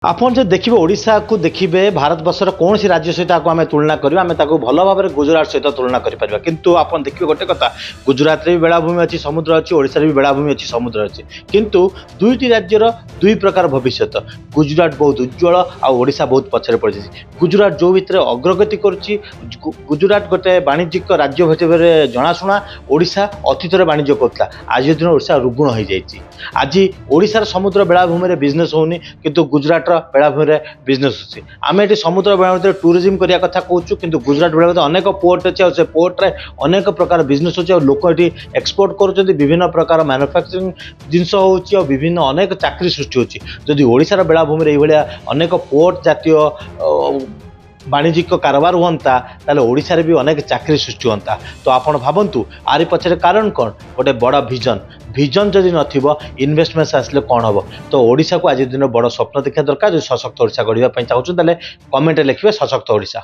ଆପଣ ଯଦି ଦେଖିବେ ଓଡ଼ିଶାକୁ ଦେଖିବେ ଭାରତବର୍ଷର କୌଣସି ରାଜ୍ୟ ସହିତ ଆକୁ ତୁଳନା କରିବା ଆମେ ତାକୁ ଭଲ ଭାବରେ ଗୁଜରାଟ ସହିତ ତୁଳନା କରିପାରିବା। କିନ୍ତୁ ଆପଣ ଦେଖିବେ ଗୋଟେ କଥା, ଗୁଜରାଟରେ ବି ବେଳାଭୂମି ଅଛି, ସମୁଦ୍ର ଅଛି, ଓଡ଼ିଶାରେ ବି ବେଳାଭୂମି ଅଛି, ସମୁଦ୍ର ଅଛି। କିନ୍ତୁ ଦୁଇଟି ରାଜ୍ୟର ଦୁଇ ପ୍ରକାର ଭବିଷ୍ୟତ। ଗୁଜରାଟ ବହୁତ ଉଜ୍ଜଳ ଆଉ ଓଡ଼ିଶା ବହୁତ ପଛରେ ପଡ଼ିଛି। ଗୁଜରାଟ ଯେଉଁ ଭିତରେ ଅଗ୍ରଗତି କରୁଛି, ଗୁଜରାଟ ଗୋଟେ ବାଣିଜ୍ୟିକ ରାଜ୍ୟ ଭାବରେ ଜଣାଶୁଣା। ଓଡ଼ିଶା ଅତୀତରେ ବାଣିଜ୍ୟ କରୁଥିଲା, ଆଜି ଦିନ ଓଡ଼ିଶା ରୁଗୁଣ ହୋଇଯାଇଛି। ଆଜି ଓଡ଼ିଶାର ସମୁଦ୍ର ବେଳାଭୂମିରେ ବିଜନେସ୍ ହେଉନି, କିନ୍ତୁ ଗୁଜରାଟ ବେଳାଭୂମିରେ ବିଜନେସ୍ ଅଛି। ଆମେ ଏଠି ସମୁଦ୍ର ବେଳାଭୂମିରେ ଟୁରିଜିମ୍ କରିବା କଥା କହୁଛୁ, କିନ୍ତୁ ଗୁଜରାଟ ବେଳାଭୂମିରେ ଅନେକ ପୋର୍ଟ ଅଛି ଆଉ ସେ ପୋର୍ଟରେ ଅନେକ ପ୍ରକାର ବିଜନେସ୍ ଅଛି ଆଉ ଲୋକ ଏଠି ଏକ୍ସପୋର୍ଟ କରୁଛନ୍ତି। ବିଭିନ୍ନ ପ୍ରକାର ମାନୁଫ୍ୟାକ୍ଚରିଂ ଜିନିଷ ହେଉଛି ଆଉ ବିଭିନ୍ନ ଅନେକ ଚାକିରି ସୃଷ୍ଟି ହେଉଛି। ଯଦି ଓଡ଼ିଶାର ବେଳାଭୂମିରେ ଏଇଭଳିଆ ଅନେକ ପୋର୍ଟ ଜାତୀୟ ବାଣିଜ୍ୟିକ କାରବାର ହୁଅନ୍ତା, ତାହେଲେ ଓଡ଼ିଶାରେ ବି ଅନେକ ଚାକିରି ସୃଷ୍ଟି ହୁଅନ୍ତା। ତ ଆପଣ ଭାବନ୍ତୁ ଆରି ପଛରେ କାରଣ କ'ଣ? ଗୋଟେ ବଡ଼ ଭିଜନ ଯଦି ନଥିବ, ଇନଭେଷ୍ଟମେଣ୍ଟ ଆସିଲେ କ'ଣ ହେବ? ତ ଓଡ଼ିଶାକୁ ଆଜି ଦିନ ବଡ଼ ସ୍ୱପ୍ନ ଦେଖିବା ଦରକାର। ଯଦି ସଶକ୍ତ ଓଡ଼ିଶା ଗଢ଼ିବା ପାଇଁ ଚାହୁଁଛନ୍ତି, ତାହେଲେ କମେଣ୍ଟରେ ଲେଖିବେ ସଶକ୍ତ ଓଡ଼ିଶା।